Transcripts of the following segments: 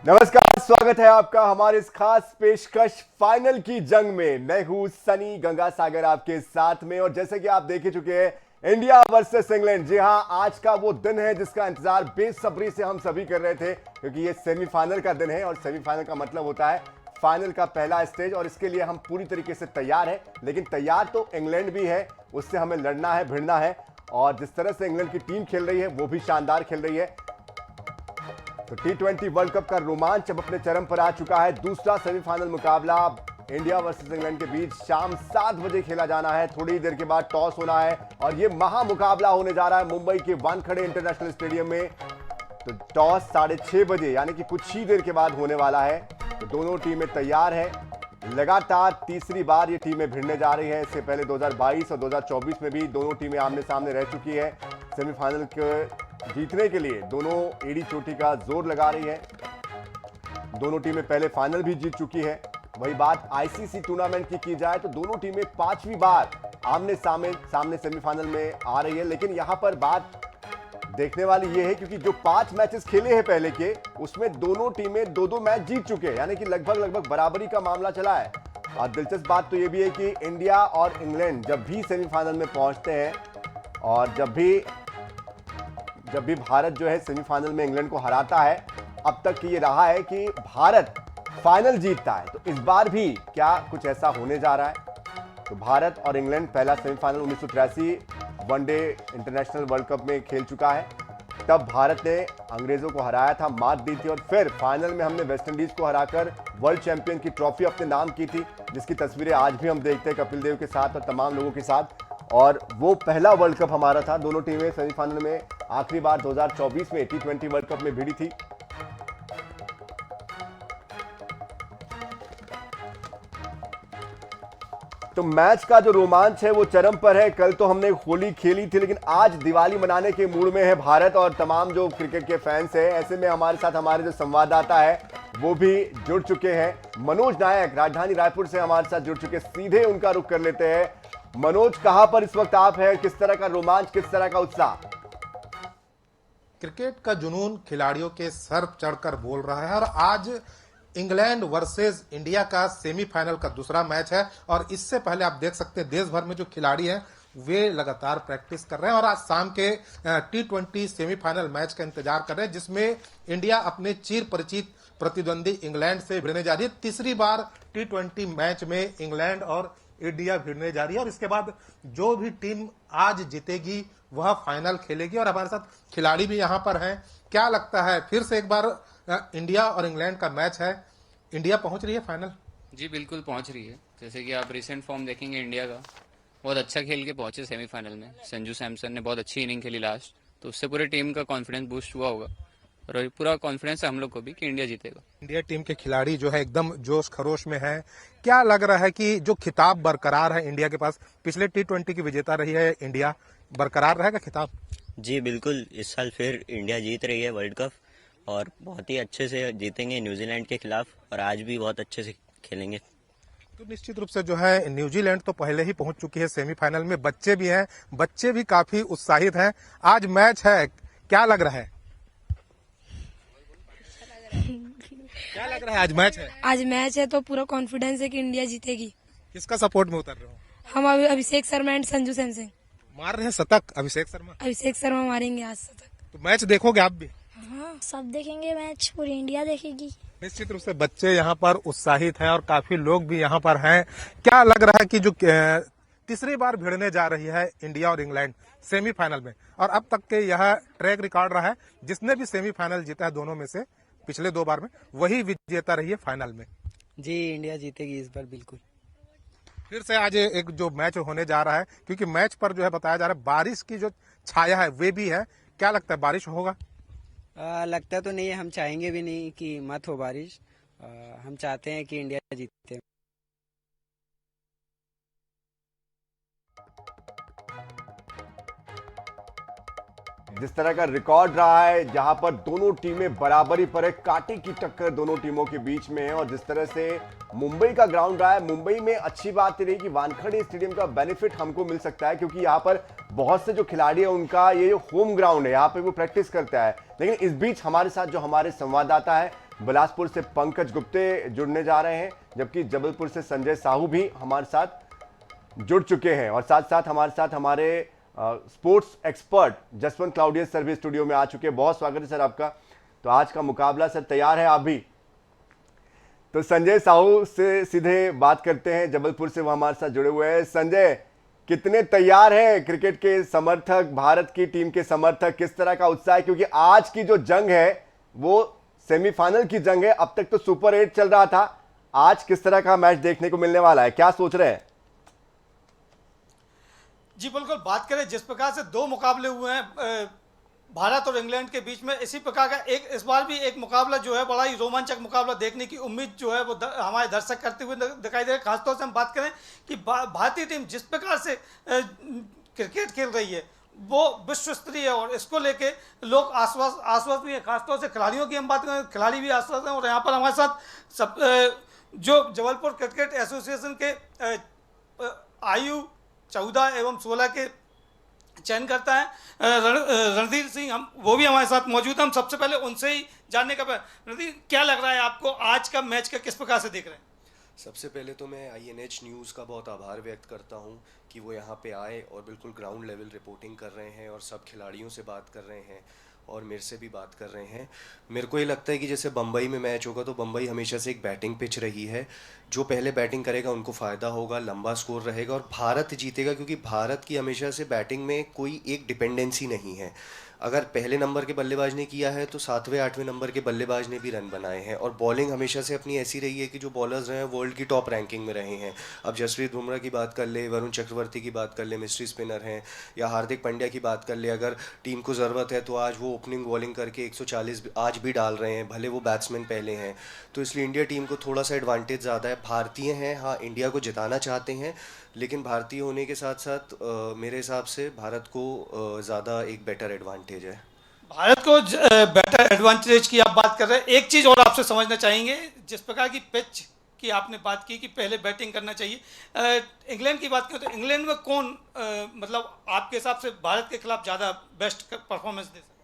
नमस्कार, स्वागत है आपका हमारे इस खास पेशकश फाइनल की जंग में। मैं हूं सनी गंगासागर आपके साथ में, और जैसे कि आप देख ही चुके हैं, इंडिया वर्सेस इंग्लैंड। जी हां, आज का वो दिन है जिसका इंतजार बेसब्री से हम सभी कर रहे थे, क्योंकि ये सेमीफाइनल का दिन है और सेमीफाइनल का मतलब होता है फाइनल का पहला स्टेज, और इसके लिए हम पूरी तरीके से तैयार हैं। लेकिन तैयार तो इंग्लैंड भी है, उससे हमें लड़ना है, भिड़ना है, और जिस तरह से इंग्लैंड की टीम खेल रही है वो भी शानदार खेल रही है। तो T20 वर्ल्ड कप का रोमांच अब अपने चरम पर आ चुका है। दूसरा सेमीफाइनल मुकाबला इंडिया वर्सेस इंग्लैंड के बीच शाम 7 बजे खेला जाना है। थोड़ी देर के बाद टॉस होना है और यह महामुकाबला होने जा रहा है मुंबई के वानखेड़े इंटरनेशनल स्टेडियम में। तो टॉस 6:30 बजे यानी कि कुछ ही देर के बाद होने वाला है। तो दोनों टीमें तैयार हैं। लगातार तीसरी बार ये टीमें भिड़ने जा रही है। इससे पहले 2022 और 2024 में भी दोनों टीमें आमने सामने रह चुकी है। सेमीफाइनल के जीतने के लिए दोनों एड़ी चोटी का जोर लगा रही है। दोनों टीमें पहले फाइनल भी जीत चुकी है। वही बात आईसीसी टूर्नामेंट की जाए तो दोनों टीमें 5वीं बार आमने सामने सेमीफाइनल में आ रही है। लेकिन यहां पर बात देखने वाली यह है, क्योंकि जो 5 मैचेस खेले हैं पहले के, उसमें दोनों टीमें 2-2 मैच जीत चुके हैं, यानी कि लगभग बराबरी का मामला चला है। और दिलचस्प बात तो यह भी है कि इंडिया और इंग्लैंड जब भी सेमीफाइनल में पहुंचते हैं, और जब भी भारत जो है सेमीफाइनल में इंग्लैंड को हराता है, अब तक ये रहा है कि भारत फाइनल जीतता है। तो इस बार भी क्या कुछ ऐसा होने जा रहा है? तो भारत और इंग्लैंड पहला semifinal 1983 one day international world cup में खेल चुका है। तब भारत ने अंग्रेजों को हराया था, मात दी थी, और फिर फाइनल में हमने वेस्ट इंडीज को हराकर वर्ल्ड चैंपियन की ट्रॉफी अपने नाम की थी, जिसकी तस्वीरें आज भी हम देखते हैं कपिल देव के साथ और तमाम लोगों के साथ। और वो पहला वर्ल्ड कप हमारा था। दोनों टीमें सेमीफाइनल में आखिरी बार 2024 में T20 वर्ल्ड कप में भिड़ी थी। तो मैच का जो रोमांच है वो चरम पर है। कल तो हमने होली खेली थी, लेकिन आज दिवाली मनाने के मूड में है भारत और तमाम जो क्रिकेट के फैंस हैं। ऐसे में हमारे साथ हमारे जो संवाददाता है वो भी जुड़ चुके हैं। मनोज नायक राजधानी रायपुर से हमारे साथ जुड़ चुके, सीधे उनका रुख कर लेते हैं। मनोज, कहां पर इस वक्त आप हैं? किस तरह का रोमांच, किस तरह का उत्साह? क्रिकेट का जुनून खिलाड़ियों के सर चढ़कर बोल रहा है, और आज इंग्लैंड वर्सेस इंडिया का सेमीफाइनल का दूसरा मैच है। और इससे पहले आप देख सकते हैं देश भर में जो खिलाड़ी हैं वे लगातार प्रैक्टिस कर रहे हैं, और आज शाम के T20 सेमीफाइनल मैच का इंतजार कर रहे हैं, जिसमें इंडिया अपने चिर परिचित प्रतिद्वंदी इंग्लैंड से भिड़ने जा रही है। तीसरी बार T20 मैच में इंग्लैंड और इंडिया भिड़ने जा रही है, और इसके बाद जो भी टीम आज जीतेगी वह फाइनल खेलेगी। और हमारे साथ खिलाड़ी भी यहां पर हैं। क्या लगता है, फिर से एक बार इंडिया और इंग्लैंड का मैच है, इंडिया पहुंच रही है फाइनल? जी बिल्कुल पहुंच रही है। जैसे कि आप रिसेंट फॉर्म देखेंगे इंडिया का, बहुत अच्छा खेल के पहुंचे सेमीफाइनल में। संजू सैमसन ने बहुत अच्छी इनिंग खेली लास्ट, तो उससे पूरे टीम का कॉन्फिडेंस बूस्ट हुआ होगा, और पूरा कॉन्फिडेंस है हम लोग को भी कि इंडिया जीतेगा। इंडिया टीम के खिलाड़ी जो है एकदम जोश खरोश में है। क्या लग रहा है कि जो खिताब बरकरार है इंडिया के पास, पिछले T20 की विजेता रही है इंडिया, बरकरार रहेगा खिताब? जी बिल्कुल, इस साल फिर इंडिया जीत रही है वर्ल्ड कप, और बहुत ही अच्छे से जीतेंगे न्यूजीलैंड के खिलाफ, और आज भी बहुत अच्छे से खेलेंगे। तो निश्चित रूप से जो है न्यूजीलैंड तो पहले ही पहुंच चुकी है सेमीफाइनल में। बच्चे भी हैं, बच्चे भी काफी उत्साहित हैं। आज मैच है, क्या लग रहा है? क्या लग रहा है, आज मैच है? आज मैच है तो पूरा कॉन्फिडेंस है कि इंडिया जीतेगी। किसका सपोर्ट में उतर रहे हो? हम अभी अभिषेक शर्मा एंड संजू सैमसन। मार रहे हैं शतक अभिषेक शर्मा मारेंगे आज शतक। तो मैच देखोगे आप भी? हाँ, सब देखेंगे मैच, पूरी इंडिया देखेगी। निश्चित रूप से बच्चे यहाँ पर उत्साहित हैं और काफी लोग भी यहाँ पर हैं। क्या लग रहा है कि जो तीसरी बार भिड़ने जा रही है इंडिया और इंग्लैंड सेमीफाइनल में, और अब तक के यह ट्रैक रिकॉर्ड रहा है, जिसने भी सेमीफाइनल जीता है दोनों में से पिछले 2 बार में, वही विजेता रही है फाइनल में। जी इंडिया जीतेगी इस बार बिल्कुल। फिर से आज एक जो मैच होने जा रहा है, क्योंकि मैच पर जो है बताया जा रहा है बारिश की जो छाया है वे भी है। क्या लगता है, बारिश होगा? लगता तो नहीं है, हम चाहेंगे भी नहीं कि मत हो बारिश। हम चाहते हैं कि इंडिया जीते। जिस तरह का रिकॉर्ड रहा है जहां पर दोनों टीमें बराबरी पर है, कांटे की टक्कर दोनों टीमों के बीच में है। और जिस तरह से मुंबई का ग्राउंड रहा है, मुंबई में अच्छी बात रही कि वानखेड़े स्टेडियम का बेनिफिट हमको मिल सकता है, क्योंकि यहाँ पर बहुत से जो खिलाड़ी है उनका ये होम ग्राउंड है, यहाँ पे वो प्रैक्टिस करता है। लेकिन इस बीच हमारे साथ जो हमारे संवाददाता है बिलासपुर से पंकज गुप्ते जुड़ने जा रहे हैं, जबकि जबलपुर से संजय साहू भी हमारे साथ जुड़ चुके हैं। और साथ साथ हमारे sports expert Jaswant Claudius sir भी स्टूडियो में आ चुके हैं। बहुत स्वागत है सर आपका। तो आज का मुकाबला सर तैयार है आप भी? तो संजय साहू से सीधे बात करते हैं, जबलपुर से वो हमारे साथ जुड़े हुए हैं। संजय, कितने तैयार हैं क्रिकेट के समर्थक, भारत की टीम के समर्थक, किस तरह का उत्साह है? क्योंकि आज की जो जंग है वो सेमीफाइनल की जंग है, अब तक तो सुपर 8 चल रहा था, आज किस तरह का मैच देखने को मिलने वाला है, क्या सोच रहे हैं? जी बिल्कुल, बात करें जिस प्रकार से दो मुकाबले हुए हैं भारत और इंग्लैंड के बीच में, इसी प्रकार का इस बार भी एक मुकाबला जो है बड़ा ही रोमांचक मुकाबला देखने की उम्मीद जो है वो हमारे दर्शक करते हुए दिखाई दे रहे हैं। खासतौर से हम बात करें कि भारतीय टीम जिस प्रकार से क्रिकेट खेल रही है वो विश्व स्तरीय है और इसको लेके लोग आश्वस्त भी है। खासतौर से खिलाड़ियों की हम बात करें, खिलाड़ी भी आश्वस्त हैं। और यहाँ पर हमारे साथ सब जो जबलपुर क्रिकेट एसोसिएशन के आयु 14 एवं 16 के चयन करता है रणधीर सिंह, हम वो भी हमारे साथ मौजूद हैं। हम सबसे पहले उनसे ही जानने का, रणधीर क्या लग रहा है आपको, आज का मैच का किस प्रकार से देख रहे हैं? सबसे पहले तो मैं INH न्यूज़ का बहुत आभार व्यक्त करता हूं कि वो यहाँ पे आए और बिल्कुल ग्राउंड लेवल रिपोर्टिंग कर रहे हैं और सब खिलाड़ियों से बात कर रहे हैं और मेरे से भी बात कर रहे हैं। मेरे को ये लगता है कि जैसे बम्बई में मैच होगा तो बम्बई हमेशा से एक बैटिंग पिच रही है, जो पहले बैटिंग करेगा उनको फ़ायदा होगा, लंबा स्कोर रहेगा और भारत जीतेगा, क्योंकि भारत की हमेशा से बैटिंग में कोई एक डिपेंडेंसी नहीं है। अगर पहले नंबर के बल्लेबाज ने किया है तो 7वें 8वें नंबर के बल्लेबाज ने भी रन बनाए हैं। और बॉलिंग हमेशा से अपनी ऐसी रही है कि जो बॉलर्स रहे हैं वर्ल्ड की टॉप रैंकिंग में रहे हैं। अब जसप्रीत बुमराह की बात कर ले, वरुण चक्रवर्ती की बात कर ले, मिस्ट्री स्पिनर हैं, या हार्दिक पांड्या की बात कर ले, अगर टीम को ज़रूरत है तो आज वो ओपनिंग बॉलिंग करके 140 आज भी डाल रहे हैं, भले वो बैट्समैन पहले हैं। तो इसलिए इंडिया टीम को थोड़ा सा एडवांटेज ज़्यादा है। भारतीय हैं, हाँ, इंडिया को जिताना चाहते हैं, लेकिन भारतीय होने के साथ साथ मेरे हिसाब से भारत को ज़्यादा एक बेटर एडवांटेज है। भारत को बेटर एडवांटेज की आप बात कर रहे हैं। एक चीज़ और आपसे समझना चाहेंगे, जिस प्रकार की पिच की आपने बात की कि पहले बैटिंग करना चाहिए, इंग्लैंड की बात करें तो इंग्लैंड में कौन मतलब आपके हिसाब से भारत के खिलाफ ज़्यादा बेस्ट परफॉर्मेंस दे सकता है?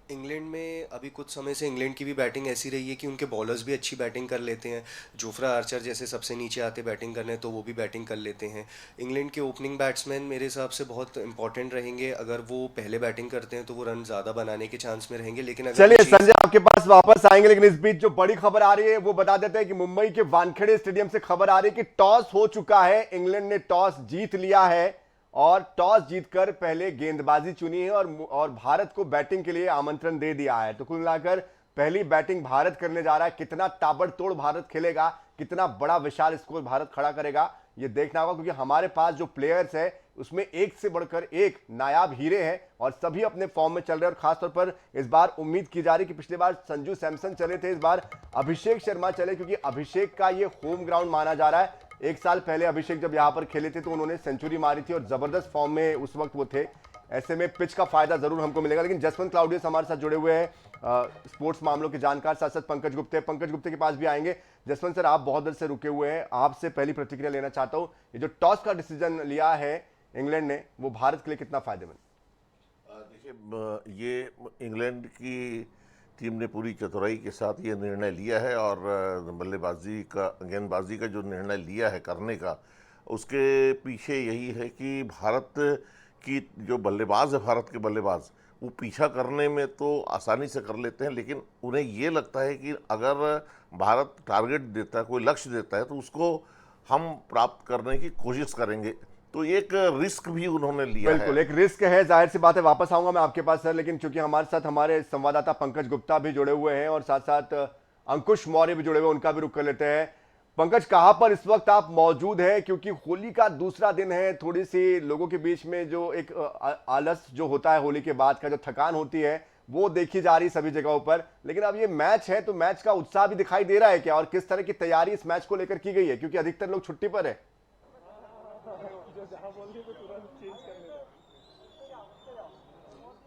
इंग्लैंड में अभी कुछ समय से इंग्लैंड की भी बैटिंग ऐसी रही है कि उनके बॉलर्स भी अच्छी बैटिंग कर लेते हैं। जोफ्रा आर्चर जैसे सबसे नीचे आते बैटिंग करने तो वो भी बैटिंग कर लेते हैं। इंग्लैंड के ओपनिंग बैट्समैन मेरे हिसाब से बहुत इंपॉर्टेंट रहेंगे। अगर वो पहले बैटिंग करते हैं तो वो रन ज़्यादा बनाने के चांस में रहेंगे। लेकिन अगर चलिए संजय आपके पास वापस आएंगे, लेकिन इस बीच जो बड़ी खबर आ रही है वो बता देते हैं कि मुंबई के वानखेड़े स्टेडियम से खबर आ रही है कि टॉस हो चुका है, इंग्लैंड ने टॉस जीत लिया है और टॉस जीतकर पहले गेंदबाजी चुनी है और भारत को बैटिंग के लिए आमंत्रण दे दिया है। तो कुल मिलाकर पहली बैटिंग भारत करने जा रहा है। कितना ताबड़तोड़ भारत खेलेगा, कितना बड़ा विशाल स्कोर भारत खड़ा करेगा, ये देखना होगा, क्योंकि हमारे पास जो प्लेयर्स है उसमें एक से बढ़कर एक नायाब हीरे हैं और सभी अपने फॉर्म में चल रहे हैं। और खासतौर पर इस बार उम्मीद की जा रही कि पिछले बार संजू सैमसन चले थे, इस बार अभिषेक शर्मा चले, क्योंकि अभिषेक का ये होम ग्राउंड माना जा रहा है। एक साल पहले अभिषेक जब यहां पर खेले थे तो उन्होंने सेंचुरी मारी थी और जबरदस्त फॉर्म में उस वक्त वो थे। ऐसे में पिच का फायदा जरूर हमको मिलेगा। लेकिन जसवंत क्लाउडियस हमारे साथ जुड़े हुए हैं, स्पोर्ट्स मामलों के जानकार, साथ साथ पंकज गुप्ते के पास भी आएंगे। जसवंत सर, आप बहुत देर से रुके हुए हैं, आपसे पहली प्रतिक्रिया लेना चाहता हूं। ये जो टॉस का डिसीजन लिया है इंग्लैंड ने, वो भारत के लिए कितना फायदेमंद? देखिए, ये इंग्लैंड की टीम ने पूरी चतुराई के साथ ये निर्णय लिया है और गेंदबाजी का जो निर्णय लिया है करने का, उसके पीछे यही है कि भारत की जो बल्लेबाज है, भारत के बल्लेबाज, वो पीछा करने में तो आसानी से कर लेते हैं, लेकिन उन्हें ये लगता है कि अगर भारत टारगेट देता है, कोई लक्ष्य देता है, तो उसको हम प्राप्त करने की कोशिश करेंगे। तो एक रिस्क भी उन्होंने लिया है। बिल्कुल, एक रिस्क है, जाहिर सी बात है। वापस आऊंगा मैं आपके पास सर, लेकिन चूंकि हमारे साथ हमारे संवाददाता पंकज गुप्ता भी जुड़े हुए हैं और साथ साथ अंकुश मौर्य भी जुड़े हुए हैं, उनका भी रुख कर लेते हैं। पंकज, कहां पर इस वक्त आप मौजूद हैं? क्योंकि होली का दूसरा दिन है, थोड़ी सी लोगों के बीच में जो एक आलस जो होता है होली के बाद का, जो थकान होती है, वो देखी जा रही है सभी जगहों पर। लेकिन अब ये मैच है तो मैच का उत्साह भी दिखाई दे रहा है क्या, और किस तरह की तैयारी इस मैच को लेकर की गई है, क्योंकि अधिकतर लोग छुट्टी पर है?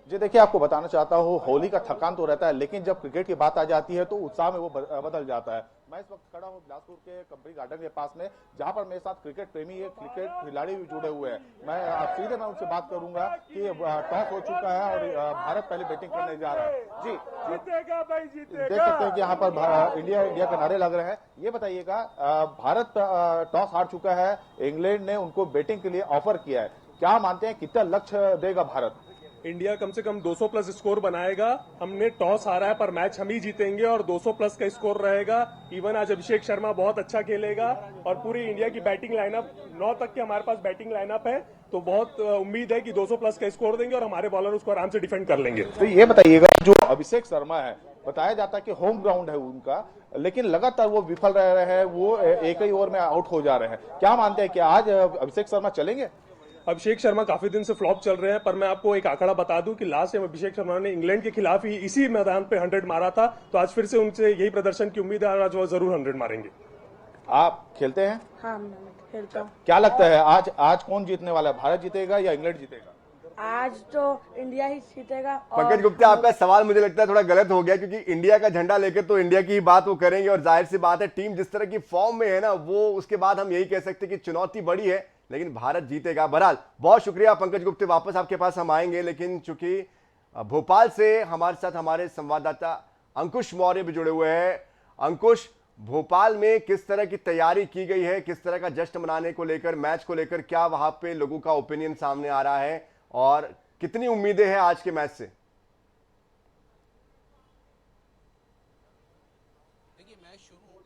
जी देखिए, आपको बताना चाहता हूँ, होली का थकान तो रहता है, लेकिन जब क्रिकेट की बात आ जाती है तो उत्साह में वो बदल जाता है। मैं इस वक्त खड़ा हूँ बिलासपुर के कंपनी गार्डन के पास में, जहां पर मेरे साथ क्रिकेट प्रेमी, एक क्रिकेट खिलाड़ी भी जुड़े हुए हैं। मैं उनसे बात करूंगा कि टॉस हो चुका है और भारत पहले बैटिंग करने जा रहा है। जी जीतेगा भाई, जीतेगा। देख सकते हैं कि यहाँ पर इंडिया इंडिया के नारे लग रहे हैं। ये बताइएगा, भारत टॉस हार चुका है, इंग्लैंड ने उनको बैटिंग के लिए ऑफर किया है, क्या मानते हैं कितना लक्ष्य देगा भारत? इंडिया कम से कम 200 प्लस स्कोर बनाएगा। हमने टॉस हारा है पर मैच हम ही जीतेंगे और 200 प्लस का स्कोर रहेगा। इवन आज अभिषेक शर्मा बहुत अच्छा खेलेगा और पूरी इंडिया की बैटिंग लाइनअप 9 तक के हमारे पास बैटिंग लाइनअप है, तो बहुत उम्मीद है कि 200 प्लस का स्कोर देंगे और हमारे बॉलर उसको आराम से डिफेंड कर लेंगे। तो ये बताइएगा, जो अभिषेक शर्मा है, बताया जाता है कि होम ग्राउंड है उनका, लेकिन लगातार वो विफल रह रहे हैं, वो एक ही ओवर में आउट हो जा रहे हैं। क्या मानते हैं कि आज अभिषेक शर्मा चलेंगे? अभिषेक शर्मा काफी दिन से फ्लॉप चल रहे हैं, पर मैं आपको एक आंकड़ा बता दूं कि लास्ट टाइम अभिषेक शर्मा ने इंग्लैंड के खिलाफ ही इसी मैदान पे 100 मारा था, तो आज फिर से उनसे यही प्रदर्शन की उम्मीद है और आज वो जरूर 100 मारेंगे। आप खेलते हैं? हाँ, मैं खेलता हूँ। क्या लगता है आज कौन जीतने वाला है, भारत जीतेगा या इंग्लैंड जीतेगा? आज तो इंडिया ही जीतेगा। पंकज गुप्ता, आपका सवाल मुझे लगता है थोड़ा गलत हो गया, क्योंकि इंडिया का झंडा लेकर तो इंडिया की ही बात वो करेंगे और जाहिर सी बात है, टीम जिस तरह की फॉर्म में है ना, वो उसके बाद हम यही कह सकते हैं कि चुनौती बड़ी है, लेकिन भारत जीतेगा। बहरहाल बहुत शुक्रिया पंकज गुप्ता, वापस आपके पास हम आएंगे, लेकिन चूंकि भोपाल से हमारे साथ हमारे संवाददाता अंकुश मौर्य भी जुड़े हुए हैं। अंकुश, भोपाल में किस तरह की तैयारी की गई है, किस तरह का जश्न मनाने को लेकर, मैच को लेकर, क्या वहां पे लोगों का ओपिनियन सामने आ रहा है और कितनी उम्मीदें हैं आज के मैच से? देखिए, मैच शुरू हो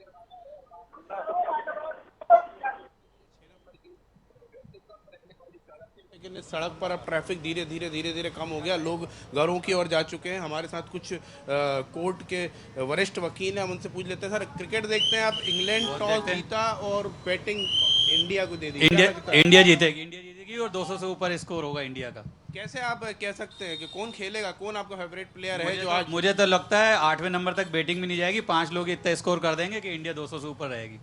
लेकिन सड़क पर अब ट्रैफिक धीरे धीरे कम हो गया, लोग घरों की ओर जा चुके हैं। हमारे साथ कुछ कोर्ट के वरिष्ठ वकील हैं, हम उनसे पूछ लेते हैं। सर, क्रिकेट देखते हैं आप, इंग्लैंड टॉस जीता और बैटिंग इंडिया को दे दी, इंडिया जीतेगी और 200 से ऊपर स्कोर होगा इंडिया का। कैसे आप कह सकते हैं कि कौन खेलेगा, कौन आपका फेवरेट प्लेयर है जो आज? मुझे तो लगता है 8वें नंबर तक बैटिंग भी नहीं जाएगी, 5 लोग इतना स्कोर कर देंगे कि इंडिया 200 से ऊपर रहेगी।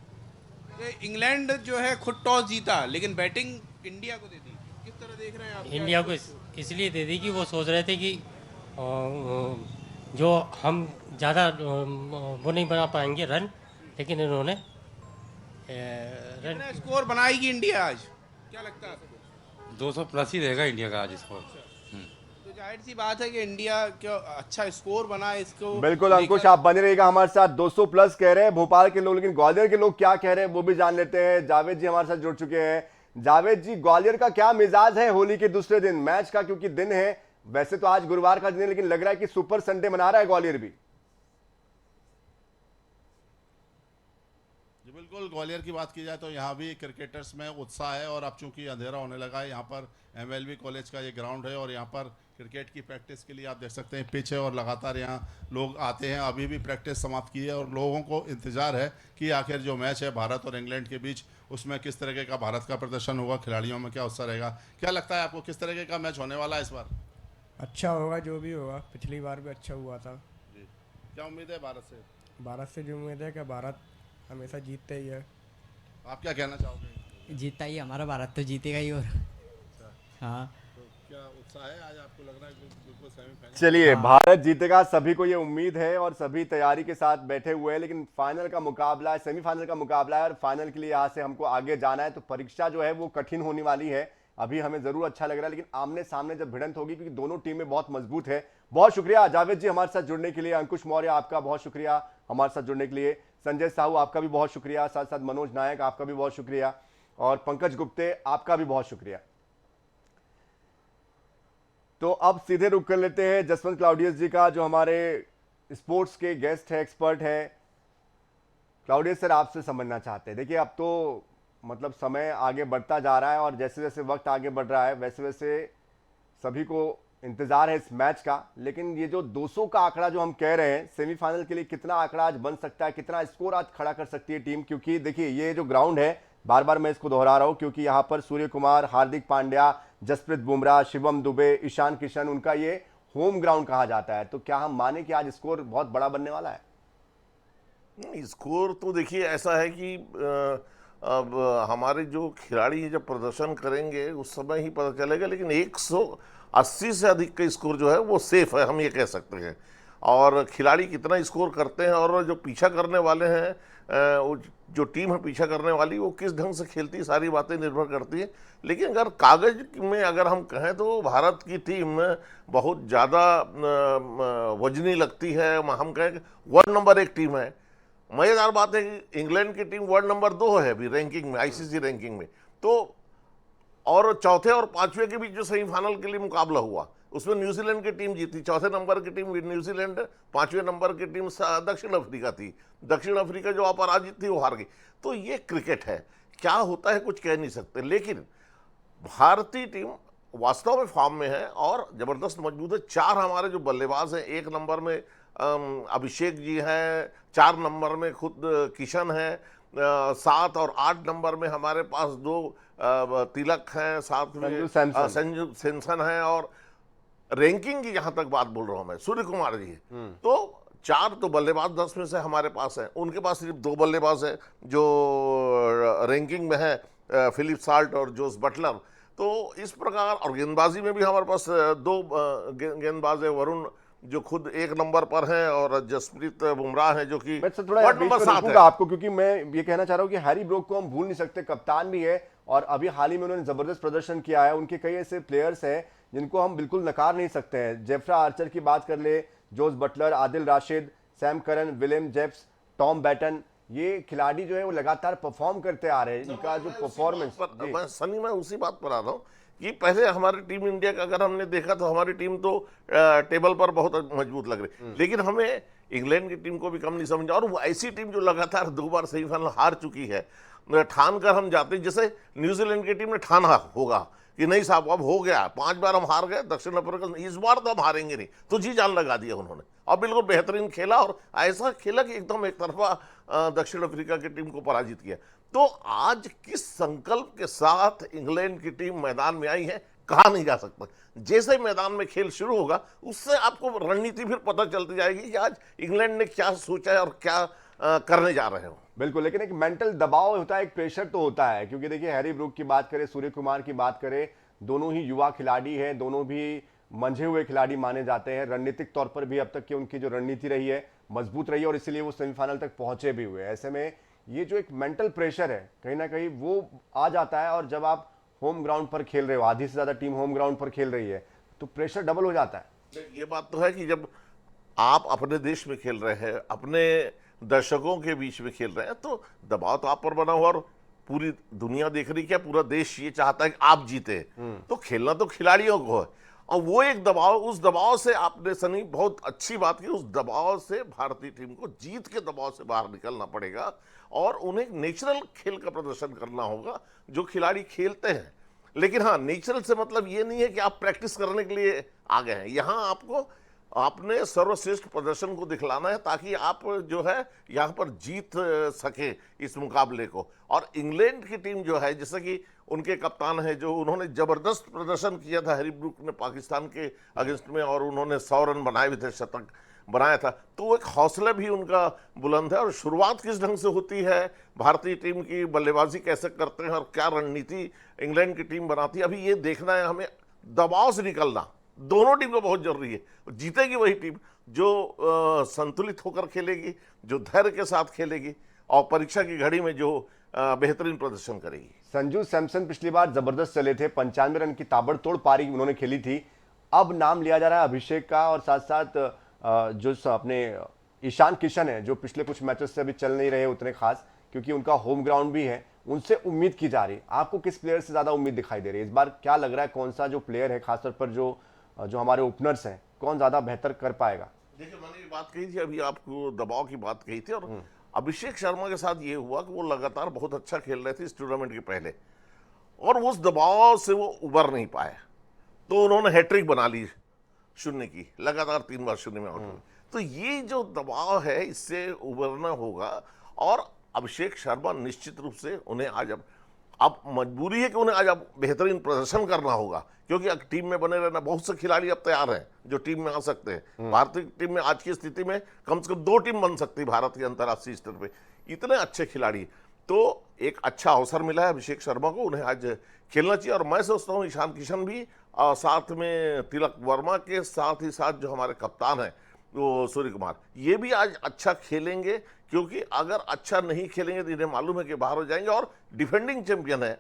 इंग्लैंड जो है खुद टॉस जीता लेकिन बैटिंग इंडिया को दे दी, किस तरह देख रहे हैं आप? इंडिया को इसलिए दे दी कि वो सोच रहे थे कि जो हम ज़्यादा वो नहीं बना पाएंगे रन, लेकिन इन्होंने रन स्कोर बनाएगी इंडिया आज, क्या लगता है आपको? 200 प्लस ही रहेगा इंडिया का आज स्कोर। तो जाहिर सी बात है कि इंडिया क्या अच्छा स्कोर बनाए इसको। बिल्कुल अंकुश, आप बने रहिएगा हमारे साथ। 200 प्लस कह रहे हैं भोपाल के लोग, लेकिन ग्वालियर के लोग क्या कह रहे हैं वो भी जान लेते हैं। जावेद जी हमारे साथ जुड़ चुके हैं। जावेद जी, ग्वालियर का क्या मिजाज है होली के दूसरे दिन मैच का? क्योंकि दिन है, वैसे तो आज गुरुवार का दिन है, लेकिन लग रहा है कि सुपर संडे मना रहा है ग्वालियर भी। बिल्कुल, ग्वालियर की बात की जाए तो यहाँ भी क्रिकेटर्स में उत्साह है, और अब चूंकि अंधेरा होने लगा है, यहाँ पर MLB कॉलेज का ये ग्राउंड है और यहाँ पर क्रिकेट की प्रैक्टिस के लिए आप देख सकते हैं पिच है और लगातार यहाँ लोग आते हैं। अभी भी प्रैक्टिस समाप्त की है और लोगों को इंतजार है कि आखिर जो मैच है भारत और इंग्लैंड के बीच, उसमें किस तरीके का भारत का प्रदर्शन होगा, खिलाड़ियों में क्या उत्साह रहेगा। क्या लगता है आपको, किस तरीके का मैच होने वाला है इस बार? अच्छा होगा, जो भी होगा, पिछली बार भी अच्छा हुआ था। जी, क्या उम्मीद है भारत से? भारत से जो उम्मीद है कि भारत हमेशा जीतते ही है। आप क्या कहना चाहोगे? जीतता ही हमारा भारत तो जीतेगा ही। और हाँ, तो क्या उत्साह है आज, आपको लग रहा है बिल्कुल सेमीफाइनल? चलिए, भारत जीतेगा, सभी को ये उम्मीद है और सभी तैयारी के साथ बैठे हुए हैं, लेकिन फाइनल का मुकाबला है, सेमीफाइनल का मुकाबला है और फाइनल के लिए यहाँ से हमको आगे जाना है, तो परीक्षा जो है वो कठिन होने वाली है। अभी हमें जरूर अच्छा लग रहा है, लेकिन आमने सामने जब भिड़ंत होगी, क्योंकि दोनों टीमें बहुत मजबूत है। बहुत शुक्रिया जावेद जी हमारे साथ जुड़ने के लिए। अंकुश मौर्य आपका बहुत शुक्रिया हमारे साथ जुड़ने के लिए। संजय साहू आपका भी बहुत शुक्रिया, साथ साथ मनोज नायक आपका भी बहुत शुक्रिया, और पंकज गुप्ते आपका भी बहुत शुक्रिया। तो अब सीधे रुक कर लेते हैं जसवंत क्लाउडियस जी का, जो हमारे स्पोर्ट्स के गेस्ट है, एक्सपर्ट है। क्लाउडियस सर, आपसे समझना चाहते हैं, देखिए अब तो मतलब समय आगे बढ़ता जा रहा है और जैसे जैसे वक्त आगे बढ़ रहा है वैसे वैसे सभी को इंतजार है इस मैच का, लेकिन ये जो 200 का आंकड़ा जो हम कह रहे हैं, सेमीफाइनल के लिए कितना आंकड़ा आज बन सकता है, कितना स्कोर आज खड़ा कर सकती है टीम? क्योंकि देखिए ये जो ग्राउंड है, बार बार मैं इसको दोहरा रहा हूं, क्योंकि यहाँ पर सूर्य कुमार, हार्दिक पांड्या, जसप्रीत बुमराह, शिवम दुबे, ईशान किशन, उनका ये होम ग्राउंड कहा जाता है। तो क्या हम माने कि आज स्कोर बहुत बड़ा बनने वाला है? स्कोर तो देखिए ऐसा है कि अब हमारे जो खिलाड़ी जब प्रदर्शन करेंगे उस समय ही पता चलेगा, लेकिन 180 से अधिक का स्कोर जो है वो सेफ है, हम ये कह सकते हैं। और खिलाड़ी कितना स्कोर करते हैं और जो पीछा करने वाले हैं, जो टीम है पीछा करने वाली, वो किस ढंग से खेलती है, सारी बातें निर्भर करती है। लेकिन अगर कागज में अगर हम कहें तो भारत की टीम बहुत ज़्यादा वजनी लगती है। हम कहें वर्ल्ड नंबर 1 टीम है। मज़ेदार बात है कि इंग्लैंड की टीम वर्ल्ड नंबर 2 है अभी रैंकिंग में, आईसीसी रैंकिंग में। तो और चौथे और पांचवें के बीच जो सेमीफाइनल के लिए मुकाबला हुआ उसमें न्यूजीलैंड की टीम जीती। चौथे नंबर की टीम न्यूजीलैंड, पांचवें नंबर की टीम दक्षिण अफ्रीका थी। दक्षिण अफ्रीका जो अपराजित थी वो हार गई। तो ये क्रिकेट है, क्या होता है कुछ कह नहीं सकते। लेकिन भारतीय टीम वास्तव में फॉर्म में है और ज़बरदस्त मजबूत है। 4 हमारे जो बल्लेबाज हैं, 1 नंबर में अभिषेक जी हैं, 4 नंबर में खुद किशन है, 7 और 8 नंबर में हमारे पास 2 तिलक हैं, साथ में संजू सैमसन है, और रैंकिंग की जहां तक बात बोल रहा हूं मैं, सूर्य कुमार जी है। तो 4 तो बल्लेबाज 10 में से हमारे पास हैं। उनके पास सिर्फ 2 बल्लेबाज हैं जो रैंकिंग में है, फिलिप साल्ट और जोस बटलर। तो इस प्रकार, और गेंदबाजी में भी हमारे पास 2 गेंदबाज है, वरुण जो खुद 1 नंबर पर हैं और जसप्रीत बुमराह हैं जो कि वर्ल्ड नंबर 7 है आपको, क्योंकि मैं ये कहना चाह रहा हूं कि हैरी ब्रूक को हम भूल नहीं सकते, कप्तान भी है और अभी हाल ही में उन्होंने जबरदस्त प्रदर्शन किया है। उनके कई ऐसे प्लेयर्स हैं जिनको हम बिल्कुल नकार नहीं सकते हैं। जेफ्रा आर्चर की बात कर ले, Jos Buttler, Adil Rashid, Sam Curran, William जेप्स, टॉम बैटन, ये खिलाड़ी जो है वो लगातार परफॉर्म करते आ रहे हैं। इनका जो परफॉर्मेंस, सनी मैं उसी बात पर आ रहा हूँ कि पहले हमारी टीम इंडिया का अगर हमने देखा तो हमारी टीम तो टेबल पर बहुत मजबूत लग रही, लेकिन हमें इंग्लैंड की टीम को भी कम नहीं समझा। और वो ऐसी टीम जो लगातार 2 बार सेमीफाइनल हार चुकी है, ठान कर हम जाते, जैसे न्यूजीलैंड की टीम ने ठाना होगा कि नहीं साहब अब हो गया, 5 बार हम हार गए दक्षिण अफ्रीका, इस बार तो हम हारेंगे नहीं, तो जी जान लगा दिया उन्होंने और बिल्कुल बेहतरीन खेला और ऐसा खेला कि एकदम एक तरफा दक्षिण अफ्रीका की टीम को पराजित किया। तो आज किस संकल्प के साथ इंग्लैंड की टीम मैदान में आई है कहा नहीं जा सकता। जैसे मैदान में खेल शुरू होगा उससे आपको रणनीति फिर पता चलती जाएगी कि आज इंग्लैंड ने क्या सोचा है और क्या करने जा रहे हो। बिल्कुल, लेकिन एक मेंटल दबाव होता है, एक प्रेशर तो होता है, क्योंकि देखिए हैरी ब्रूक की बात करें, सूर्य कुमार की बात करें, दोनों ही युवा खिलाड़ी हैं, दोनों भी मंझे हुए खिलाड़ी माने जाते हैं। रणनीतिक तौर पर भी अब तक की उनकी जो रणनीति रही है मजबूत रही है और इसीलिए वो सेमीफाइनल तक पहुंचे भी हुए। ऐसे में ये जो एक मेंटल प्रेशर है कहीं ना कहीं वो आ जाता है, और जब आप होम ग्राउंड पर खेल रहे हो, आधी से ज्यादा टीम होम ग्राउंड पर खेल रही है, तो प्रेशर डबल हो जाता है। ये बात तो है कि जब आप अपने देश में खेल रहे हैं, अपने दर्शकों के बीच में खेल रहे हैं, तो दबाव तो आप पर बना हुआ और पूरी दुनिया देख रही है, पूरा देश ये चाहता है कि आप जीते। तो खेलना तो खिलाड़ियों को है, और वो एक दबाव, उस दबाव से आपने सनी बहुत अच्छी बात की, उस दबाव से भारतीय टीम को जीत के दबाव से बाहर निकलना पड़ेगा और उन्हें नेचुरल खेल का प्रदर्शन करना होगा जो खिलाड़ी खेलते हैं। लेकिन हाँ, नेचुरल से मतलब ये नहीं है कि आप प्रैक्टिस करने के लिए आ गए हैं। यहाँ आपको अपने सर्वश्रेष्ठ प्रदर्शन को दिखलाना है ताकि आप जो है यहाँ पर जीत सके इस मुकाबले को। और इंग्लैंड की टीम जो है, जैसे कि उनके कप्तान है जो उन्होंने जबरदस्त प्रदर्शन किया था हैरी ब्रूक ने पाकिस्तान के अगेंस्ट में, और उन्होंने 100 रन बनाए भी थे, शतक बनाया था, तो एक हौसला भी उनका बुलंद है। और शुरुआत किस ढंग से होती है, भारतीय टीम की बल्लेबाजी कैसे करते हैं और क्या रणनीति इंग्लैंड की टीम बनाती है, अभी ये देखना है हमें। दबाव से निकलना दोनों टीम को बहुत जरूरी है। जीतेगी वही टीम जो संतुलित होकर खेलेगी, जो धैर्य के साथ खेलेगी और परीक्षा की घड़ी में जो बेहतरीन प्रदर्शन करेगी। संजू सैमसन पिछली बार जबरदस्त चले थे, 95 रन की ताबड़तोड़ पारी उन्होंने खेली थी। अब नाम लिया जा रहा है अभिषेक का, और साथ साथ जो अपने ईशान किशन है जो पिछले कुछ मैचेस से अभी चल नहीं रहे उतने खास, क्योंकि उनका होम ग्राउंड भी है, उनसे उम्मीद की जा रही। आपको किस प्लेयर से ज्यादा उम्मीद दिखाई दे रही है इस बार? क्या लग रहा है कौन सा जो प्लेयर है, खासतौर पर जो हमारे ओपनर्स हैं, कौन ज्यादा बेहतर कर पाएगा? देखिए, मैंने ये बात कही थी, अभी आपको दबाव की बात कही थी, और अभिषेक शर्मा के साथ ये हुआ कि वो लगातार बहुत अच्छा खेल रहे थे इस टूर्नामेंट के पहले, और उस दबाव से वो उबर नहीं पाए, तो उन्होंने हैट्रिक बना ली 0 की, लगातार 3 बार 0 में आउट हुए। तो ये जो दबाव है इससे उबरना होगा, और अभिषेक शर्मा निश्चित रूप से उन्हें आज अब मजबूरी है कि उन्हें आज अब बेहतरीन प्रदर्शन करना होगा, क्योंकि टीम में बने रहना, बहुत से खिलाड़ी अब तैयार हैं जो टीम में आ सकते हैं। भारतीय टीम में आज की स्थिति में कम से कम 2 टीम बन सकती है भारत के अंतर्राष्ट्रीय स्तर पे, इतने अच्छे खिलाड़ी। तो एक अच्छा अवसर मिला है अभिषेक शर्मा को, उन्हें आज खेलना चाहिए। और मैं सोचता हूँ ईशान किशन भी और साथ में तिलक वर्मा के साथ ही साथ जो हमारे कप्तान हैं वो सूर्य कुमार, ये भी आज अच्छा खेलेंगे, क्योंकि अगर अच्छा नहीं खेलेंगे तो इन्हें मालूम है कि बाहर हो जाएंगे। और डिफेंडिंग चैंपियन है,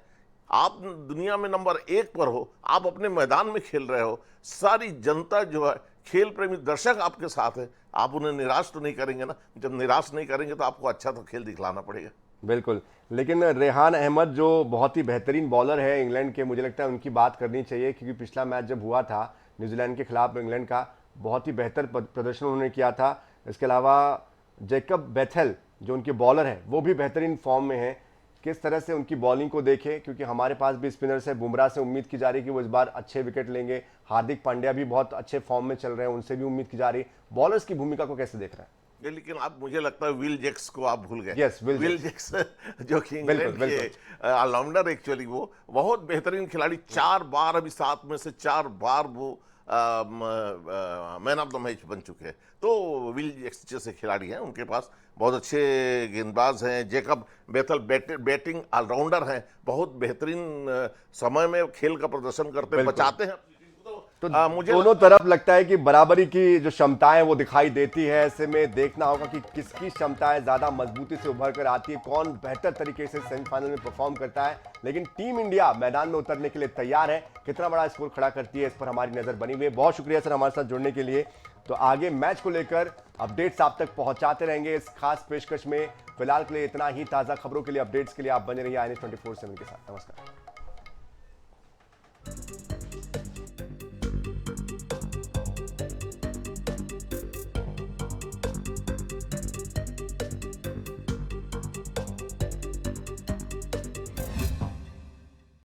आप दुनिया में नंबर 1 पर हो, आप अपने मैदान में खेल रहे हो, सारी जनता जो है, खेल प्रेमी दर्शक आपके साथ है, आप उन्हें निराश तो नहीं करेंगे ना। जब निराश नहीं करेंगे तो आपको अच्छा तो खेल दिखलाना पड़ेगा। बिल्कुल, लेकिन रेहान अहमद जो बहुत ही बेहतरीन बॉलर है इंग्लैंड के, मुझे लगता है उनकी बात करनी चाहिए, क्योंकि पिछला मैच जब हुआ था न्यूजीलैंड के खिलाफ इंग्लैंड का, बहुत ही बेहतर प्रदर्शन उन्होंने किया था। इसके अलावा जैकब बेथेल जो उनके बॉलर हैं वो भी बेहतरीन फॉर्म में हैं। किस तरह से उनकी बॉलिंग को देखें, क्योंकि हमारे पास भी स्पिनर्स है, बुमराह से उम्मीद की जा रही है कि वो इस बार अच्छे विकेट लेंगे, हार्दिक पांड्या भी बहुत अच्छे फॉर्म में चल रहे हैं, उनसे भी उम्मीद की जा रही है। बॉलर्स की भूमिका को कैसे देख रहे हैं? लेकिन आप, मुझे लगता है विल जैक्स को आप भूल गए। यस, विल जैक्स जो कि इंग्लैंड के ऑलराउंडर, एक्चुअली वो बहुत बेहतरीन खिलाड़ी, 4 बार अभी 7 में से 4 बार वो मैन ऑफ द मैच बन चुके हैं। तो विल जैक्स जैसे खिलाड़ी हैं, उनके पास बहुत अच्छे गेंदबाज हैं। जैकब बेथल बैटिंग ऑलराउंडर हैं, बहुत बेहतरीन समय में खेल का प्रदर्शन करते हैं, बचाते हैं। तो मुझे दोनों तरफ लगता है कि बराबरी की जो क्षमताएं वो दिखाई देती है। ऐसे में देखना होगा कि किसकी क्षमताएं ज्यादा मजबूती से उभर कर आती है, कौन बेहतर तरीके से सेमीफाइनल में परफॉर्म करता है। लेकिन टीम इंडिया मैदान में उतरने के लिए तैयार है, कितना बड़ा स्कोर खड़ा करती है इस पर हमारी नजर बनी हुई है। बहुत शुक्रिया सर हमारे साथ जुड़ने के लिए। तो आगे मैच को लेकर अपडेट्स आप तक पहुंचाते रहेंगे इस खास पेशकश में। फिलहाल के लिए इतना ही। ताजा खबरों के लिए, अपडेट्स के लिए आप बने रहिए INA 24/7 के साथ। नमस्कार।